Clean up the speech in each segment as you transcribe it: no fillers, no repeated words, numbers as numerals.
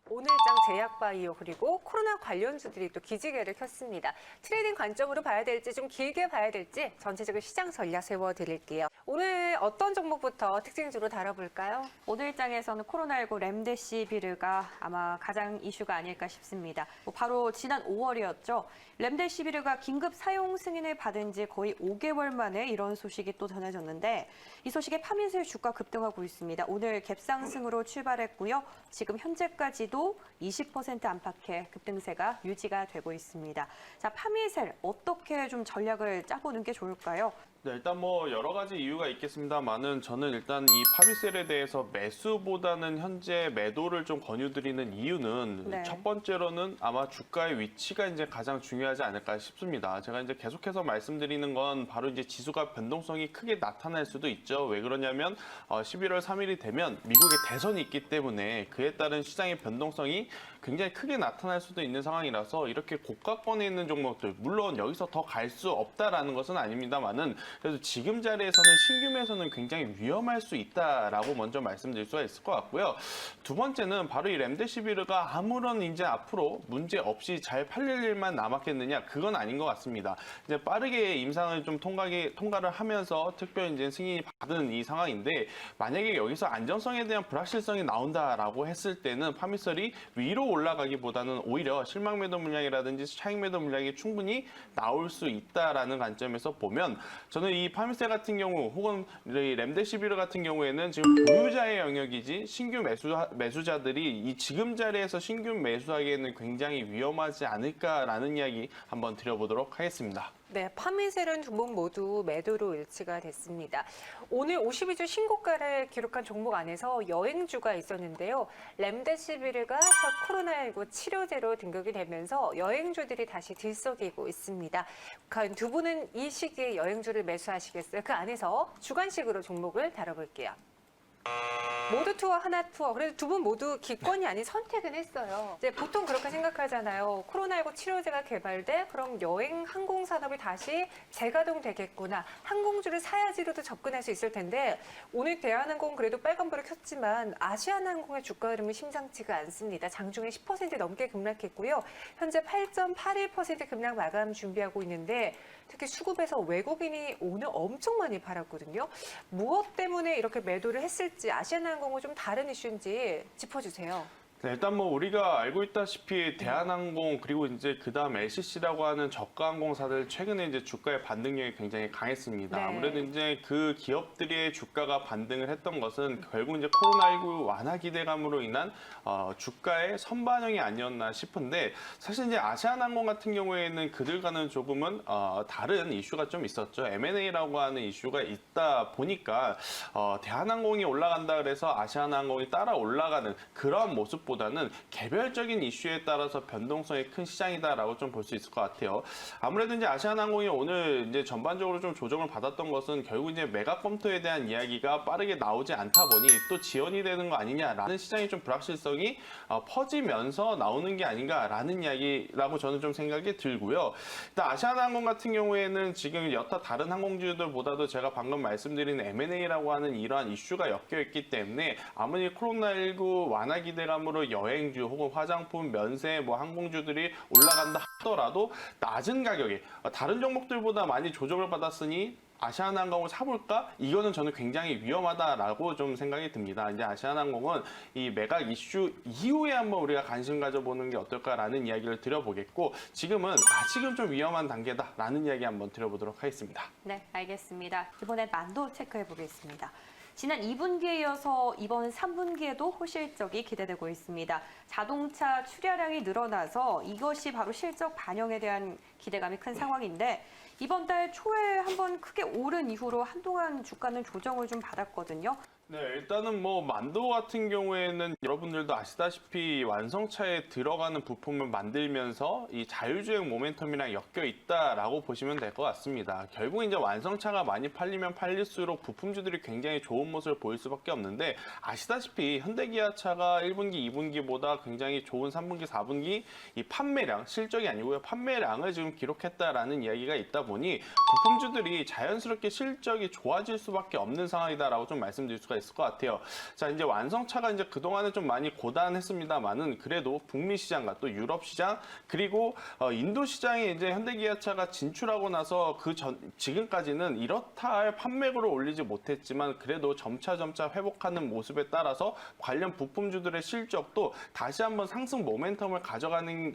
오늘장 제약바이오 그리고 코로나 관련주들이 또 기지개를 켰습니다. 트레이딩 관점으로 봐야 될지 좀 길게 봐야 될지 전체적인 시장 전략 세워드릴게요. 오늘 어떤 종목부터 특징주로 다뤄볼까요? 오늘장에서는 코로나19 렘데시비르가 아마 가장 이슈가 아닐까 싶습니다. 바로 지난 5월이었죠. 렘데시비르가 긴급 사용 승인을 받은 지 거의 5개월 만에 이런 소식이 또 전해졌는데 이 소식에 파민셀 주가 급등하고 있습니다. 오늘 갭상승으로 출발했고요. 지금 현재까지도 20% 안팎의 급등세가 유지가 되고 있습니다. 자, 파민셀 어떻게 좀 전략을 짜보는 게 좋을까요? 네, 일단 뭐 여러 가지 이유가 있겠습니다만은 저는 일단 이 파비셀에 대해서 매수보다는 현재 매도를 좀 권유드리는 이유는 네. 첫 번째로는 아마 주가의 위치가 이제 가장 중요하지 않을까 싶습니다. 제가 이제 계속해서 말씀드리는 건 바로 이제 지수가 변동성이 크게 나타날 수도 있죠. 왜 그러냐면 11월 3일이 되면 미국의 대선이 있기 때문에 그에 따른 시장의 변동성이 굉장히 크게 나타날 수도 있는 상황이라서 이렇게 고가권에 있는 종목들, 물론 여기서 더 갈 수 없다라는 것은 아닙니다만은 그래서 지금 자리에서는 신규 매수는 굉장히 위험할 수 있다라고 먼저 말씀드릴 수가 있을 것 같고요. 두 번째는 바로 이 렘데시비르가 아무런 이제 앞으로 문제 없이 잘 팔릴 일만 남았겠느냐, 그건 아닌 것 같습니다. 이제 빠르게 임상을 좀 통과를 하면서 특별 이제 승인이 받은 이 상황인데 만약에 여기서 안전성에 대한 불확실성이 나온다라고 했을 때는 파미셀이 위로 올라가기보다는 오히려 실망 매도 물량이라든지 차익 매도 물량이 충분히 나올 수 있다라는 관점에서 보면 저는 이 파미셀 같은 경우 혹은 렘데시비르 같은 경우에는 지금 보유자의 영역이지 신규 매수자들이 이 지금 자리에서 신규 매수하기에는 굉장히 위험하지 않을까라는 이야기 한번 드려보도록 하겠습니다. 네, 파민셀은 종목 모두 매도로 일치가 됐습니다. 오늘 52주 신고가를 기록한 종목 안에서 여행주가 있었는데요. 렘데시비르가 첫 코로나19 치료제로 등극이 되면서 여행주들이 다시 들썩이고 있습니다. 과연 두 분은 이 시기에 여행주를 매수하시겠어요? 그 안에서 주관식으로 종목을 다뤄볼게요. 모두 투어, 하나 투어. 그래도 두 분 모두 기권이 아닌 선택은 했어요. 이제 보통 그렇게 생각하잖아요. 코로나19 치료제가 개발돼 그럼 여행 항공 산업이 다시 재가동되겠구나. 항공주를 사야지로도 접근할 수 있을 텐데 오늘 대한항공 그래도 빨간불을 켰지만 아시아나항공의 주가 흐름이 심상치가 않습니다. 장중에 10% 넘게 급락했고요. 현재 8.81% 급락 마감 준비하고 있는데 특히 수급에서 외국인이 오늘 엄청 많이 팔았거든요. 무엇 때문에 이렇게 매도를 했을지 아시아나항공은 좀 다른 이슈인지 짚어주세요. 네, 일단 뭐 우리가 알고 있다시피 대한항공 그리고 이제 그다음 LCC라고 하는 저가 항공사들 최근에 이제 주가의 반등력이 굉장히 강했습니다. 네. 아무래도 이제 그 기업들의 주가가 반등을 했던 것은 결국 이제 코로나19 완화 기대감으로 인한 주가의 선반영이 아니었나 싶은데 사실 이제 아시아나항공 같은 경우에는 그들과는 조금은 다른 이슈가 좀 있었죠. M&A라고 하는 이슈가 있다 보니까 대한항공이 올라간다 그래서 아시아나항공이 따라 올라가는 그런 모습 보다는 개별적인 이슈에 따라서 변동성이 큰 시장이다라고 좀 볼 수 있을 것 같아요. 아무래도 이제 아시아나항공이 오늘 이제 전반적으로 좀 조정을 받았던 것은 결국 이제 메가컴퓨터에 대한 이야기가 빠르게 나오지 않다 보니 또 지연이 되는 거 아니냐라는 시장의 좀 불확실성이 퍼지면서 나오는 게 아닌가라는 이야기라고 저는 좀 생각이 들고요. 일단 아시아나항공 같은 경우에는 지금 여타 다른 항공주들보다도 제가 방금 말씀드린 M&A라고 하는 이러한 이슈가 엮여 있기 때문에 아무리 코로나19 완화 기대감으로 여행주 혹은 화장품, 면세, 항공주들이 올라간다 하더라도 낮은 가격에 다른 종목들보다 많이 조정을 받았으니 아시아나항공을 사볼까? 이거는 저는 굉장히 위험하다라고 좀 생각이 듭니다. 이제 아시아나항공은 이 매각 이슈 이후에 한번 우리가 관심 가져보는 게 어떨까라는 이야기를 드려보겠고 지금은 아직은 좀 위험한 단계다라는 이야기 한번 드려보도록 하겠습니다. 네, 알겠습니다. 이번엔 만도 체크해 보겠습니다. 지난 2분기에 이어서 이번 3분기에도 호실적이 기대되고 있습니다. 자동차 출하량이 늘어나서 이것이 바로 실적 반영에 대한 기대감이 큰 상황인데 이번 달 초에 한번 크게 오른 이후로 한동안 주가는 조정을 좀 받았거든요. 네, 일단은 만도 같은 경우에는 여러분들도 아시다시피 완성차에 들어가는 부품을 만들면서 이 자율주행 모멘텀이랑 엮여 있다라고 보시면 될 것 같습니다. 결국 이제 완성차가 많이 팔리면 팔릴수록 부품주들이 굉장히 좋은 모습을 보일 수밖에 없는데 아시다시피 현대기아차가 1분기, 2분기보다 굉장히 좋은 3분기, 4분기 이 판매량, 실적이 아니고요. 판매량을 지금 기록했다라는 이야기가 있다 보니 부품주들이 자연스럽게 실적이 좋아질 수밖에 없는 상황이다라고 좀 말씀드릴 수가 있을 것 같아요. 자, 이제 완성차가 이제 그동안에 좀 많이 고단했습니다만은 그래도 북미 시장과 또 유럽 시장 그리고 인도 시장에 이제 현대기아차가 진출하고 나서 지금까지는 이렇다 할 판매고를 올리지 못했지만 그래도 점차 회복하는 모습에 따라서 관련 부품주들의 실적도 다시 한번 상승 모멘텀을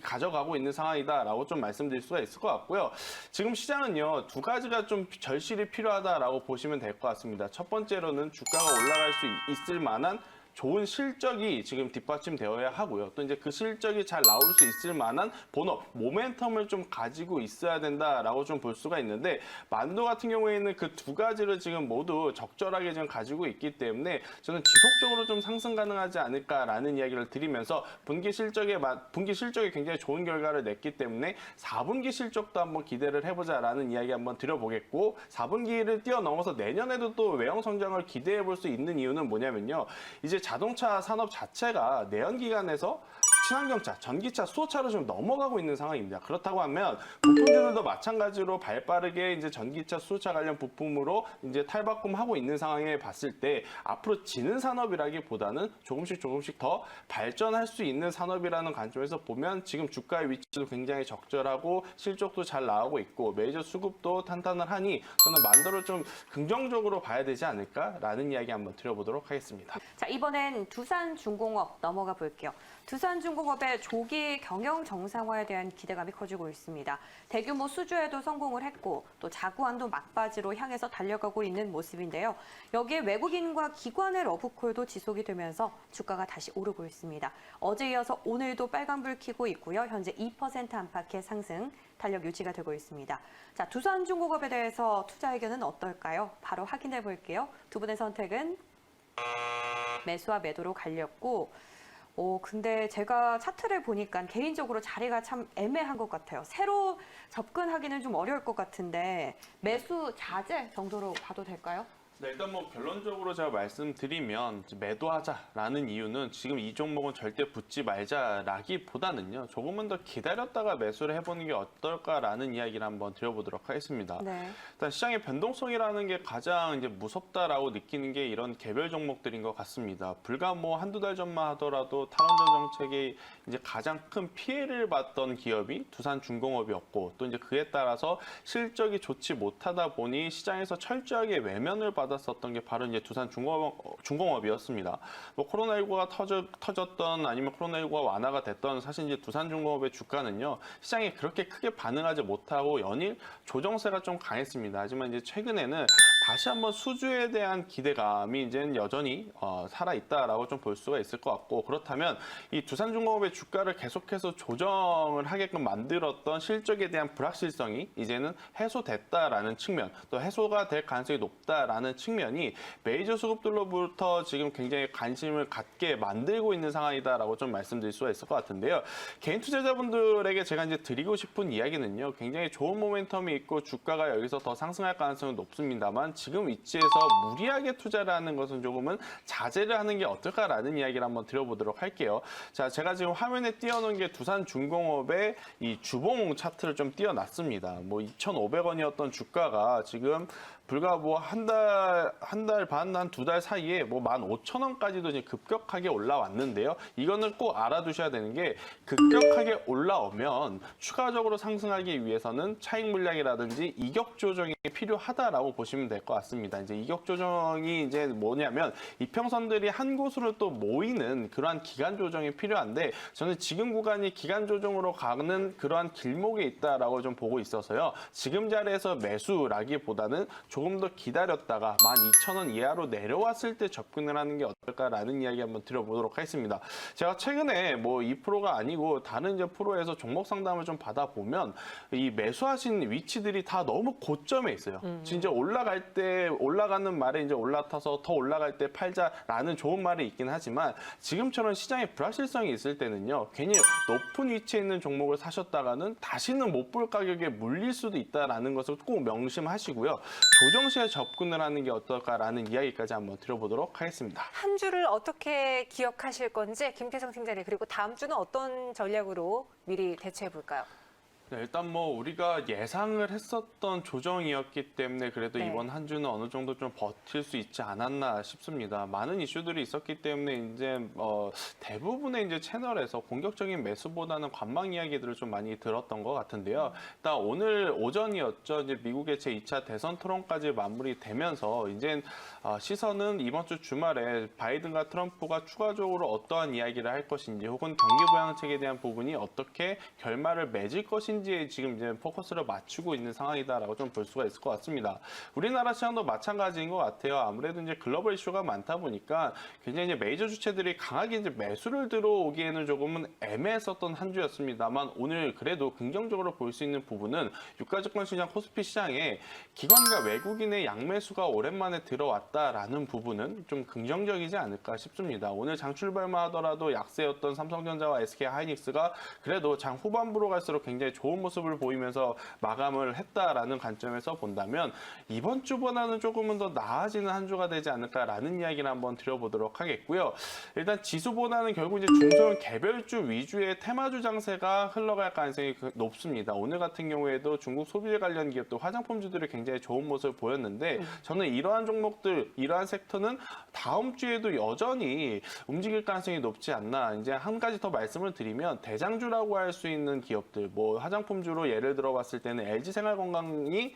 가져가고 있는 상황이다라고 좀 말씀드릴 수가 있을 것 같고요. 지금 시장은요, 두 가지가 좀 절실히 필요하다라고 보시면 될 것 같습니다. 첫 번째로는 주가가 올라갈 수 있을 만한 좋은 실적이 지금 뒷받침되어야 하고요. 또 이제 그 실적이 잘 나올 수 있을 만한 본업, 모멘텀을 좀 가지고 있어야 된다라고 좀 볼 수가 있는데 만도 같은 경우에는 그 두 가지를 지금 모두 적절하게 지금 가지고 있기 때문에 저는 지속적으로 좀 상승 가능하지 않을까라는 이야기를 드리면서 분기 실적에 굉장히 좋은 결과를 냈기 때문에 4분기 실적도 한번 기대를 해보자라는 이야기 한번 드려보겠고 4분기를 뛰어넘어서 내년에도 또 외형 성장을 기대해 볼 수 있는 이유는 뭐냐면요. 이제 자동차 산업 자체가 내연기관에서 친환경차, 전기차, 수소차로 좀 넘어가고 있는 상황입니다. 그렇다고 하면 부품주들도 마찬가지로 발빠르게 이제 전기차, 수소차 관련 부품으로 이제 탈바꿈하고 있는 상황에 봤을 때 앞으로 지는 산업이라기보다는 조금씩 더 발전할 수 있는 산업이라는 관점에서 보면 지금 주가의 위치도 굉장히 적절하고 실적도 잘 나오고 있고 메이저 수급도 탄탄을 하니 저는 만도를 좀 긍정적으로 봐야 되지 않을까라는 이야기 한번 드려보도록 하겠습니다. 자, 이번엔 두산중공업 넘어가 볼게요. 두산중공업의 조기 경영 정상화에 대한 기대감이 커지고 있습니다. 대규모 수주에도 성공을 했고 또 자구안도 막바지로 향해서 달려가고 있는 모습인데요. 여기에 외국인과 기관의 러브콜도 지속이 되면서 주가가 다시 오르고 있습니다. 어제 이어서 오늘도 빨간불 켜고 있고요. 현재 2% 안팎의 상승 탄력 유지가 되고 있습니다. 자, 두산중공업에 대해서 투자 의견은 어떨까요? 바로 확인해 볼게요. 두 분의 선택은 매수와 매도로 갈렸고 근데 제가 차트를 보니까 개인적으로 자리가 참 애매한 것 같아요. 새로 접근하기는 좀 어려울 것 같은데 매수 자제 정도로 봐도 될까요? 네, 일단 뭐 결론적으로 제가 말씀드리면 매도하자라는 이유는 지금 이 종목은 절대 붙지 말자라기보다는요. 조금은 더 기다렸다가 매수를 해보는 게 어떨까라는 이야기를 한번 드려보도록 하겠습니다. 네. 일단 시장의 변동성이라는 게 가장 이제 무섭다라고 느끼는 게 이런 개별 종목들인 것 같습니다. 불과 뭐 한두 달 전만 하더라도 탈원전 정책이 이제 가장 큰 피해를 봤던 기업이 두산중공업이었고 또 이제 그에 따라서 실적이 좋지 못하다 보니 시장에서 철저하게 외면을 받았었던 게 바로 이제 두산중공업이었습니다. 뭐 코로나19가 터졌던 아니면 코로나19가 완화가 됐던 사실 이제 두산중공업의 주가는요 시장에 그렇게 크게 반응하지 못하고 연일 조정세가 좀 강했습니다. 하지만 이제 최근에는 다시 한번 수주에 대한 기대감이 이제는 여전히 살아 있다라고 좀 볼 수가 있을 것 같고 그렇다면 이 두산중공업의 주가를 계속해서 조정을 하게끔 만들었던 실적에 대한 불확실성이 이제는 해소됐다라는 측면, 또 해소가 될 가능성이 높다라는 측면이 메이저 수급들로부터 지금 굉장히 관심을 갖게 만들고 있는 상황이다라고 좀 말씀드릴 수가 있을 것 같은데요. 개인 투자자분들에게 제가 이제 드리고 싶은 이야기는요. 굉장히 좋은 모멘텀이 있고 주가가 여기서 더 상승할 가능성은 높습니다만 지금 위치에서 무리하게 투자를 하는 것은 조금은 자제를 하는 게 어떨까라는 이야기를 한번 드려보도록 할게요. 자, 제가 지금 화면에 띄워놓은 게 두산중공업의 이 주봉 차트를 좀 띄워놨습니다. 뭐 2,500원이었던 주가가 지금 불과 뭐 한 달 반, 한 두 달 사이에 뭐 15,000원까지도 이제 급격하게 올라왔는데요. 이거는 꼭 알아두셔야 되는 게 급격하게 올라오면 추가적으로 상승하기 위해서는 차익 물량이라든지 이격 조정이 필요하다라고 보시면 될 것 같습니다. 이제 이격 조정이 이제 뭐냐면 이평선들이 한 곳으로 또 모이는 그러한 기간 조정이 필요한데 저는 지금 구간이 기간 조정으로 가는 그러한 길목에 있다라고 좀 보고 있어서요. 지금 자리에서 매수라기보다는 조금 더 기다렸다가 12,000원 이하로 내려왔을 때 접근을 하는 게 어떨까라는 이야기 한번 드려보도록 하겠습니다. 제가 최근에 뭐 2%가 아니고 다른 이제 프로에서 종목 상담을 좀 받아보면 이 매수하신 위치들이 다 너무 고점에 있어요. 진짜 올라가는 말에 이제 올라타서 더 올라갈 때 팔자라는 좋은 말이 있긴 하지만 지금처럼 시장에 불확실성이 있을 때는요. 괜히 높은 위치에 있는 종목을 사셨다가는 다시는 못 볼 가격에 물릴 수도 있다라는 것을 꼭 명심하시고요. 조정 시에 접근을 하는 게 어떨까라는 이야기까지 한번 드려보도록 하겠습니다. 한 주를 어떻게 기억하실 건지 김태성 팀장님 그리고 다음 주는 어떤 전략으로 미리 대처해 볼까요? 네, 일단 뭐 우리가 예상을 했었던 조정이었기 때문에 그래도 네. 이번 한 주는 어느 정도 좀 버틸 수 있지 않았나 싶습니다. 많은 이슈들이 있었기 때문에 이제 대부분의 이제 채널에서 공격적인 매수보다는 관망 이야기들을 좀 많이 들었던 것 같은데요. 일단 오늘 오전이었죠. 이제 미국의 제2차 대선 토론까지 마무리되면서 이제 시선은 이번 주 주말에 바이든과 트럼프가 추가적으로 어떠한 이야기를 할 것인지 혹은 경기 부양책에 대한 부분이 어떻게 결말을 맺을 것인지에 지금 이제 포커스를 맞추고 있는 상황이다라고 좀 볼 수가 있을 것 같습니다. 우리나라 시장도 마찬가지인 것 같아요. 아무래도 이제 글로벌 이슈가 많다 보니까 굉장히 이제 메이저 주체들이 강하게 이제 매수를 들어오기에는 조금은 애매했었던 한 주였습니다만 오늘 그래도 긍정적으로 볼 수 있는 부분은 유가증권 시장, 코스피 시장에 기관과 외국인의 양매수가 오랜만에 들어왔다라는 부분은 좀 긍정적이지 않을까 싶습니다. 오늘 장 출발만 하더라도 약세였던 삼성전자와 SK하이닉스가 그래도 장 후반부로 갈수록 굉장히 좋은 모습을 보이면서 마감을 했다라는 관점에서 본다면 이번 주보다는 조금은 더 나아지는 한 주가 되지 않을까라는 이야기를 한번 드려보도록 하겠고요. 일단 지수보다는 결국 이제 중소형 개별주 위주의 테마주 장세가 흘러갈 가능성이 높습니다. 오늘 같은 경우에도 중국 소비재 관련 기업도 화장품주들이 굉장히 좋은 모습을 보였는데 저는 이러한 종목들, 이러한 섹터는 다음 주에도 여전히 움직일 가능성이 높지 않나. 이제 한 가지 더 말씀을 드리면 대장주라고 할 수 있는 기업들, 뭐 화장품주로 예를 들어 봤을 때는 LG생활건강이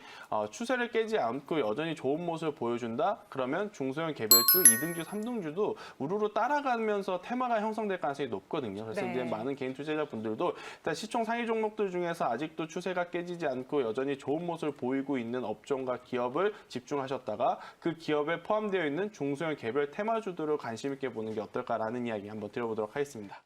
추세를 깨지 않고 여전히 좋은 모습을 보여준다? 그러면 중소형 개별주, 2등주, 3등주도 우르르 따라가면서 테마가 형성될 가능성이 높거든요. 그래서 네. 이제 많은 개인 투자자분들도 일단 시총 상위 종목들 중에서 아직도 추세가 깨지지 않고 여전히 좋은 모습을 보이고 있는 업종과 기업을 집중하셨다가 그 기업에 포함되어 있는 중소형 개별 테마주들을 관심 있게 보는 게 어떨까라는 이야기 한번 드려보도록 하겠습니다.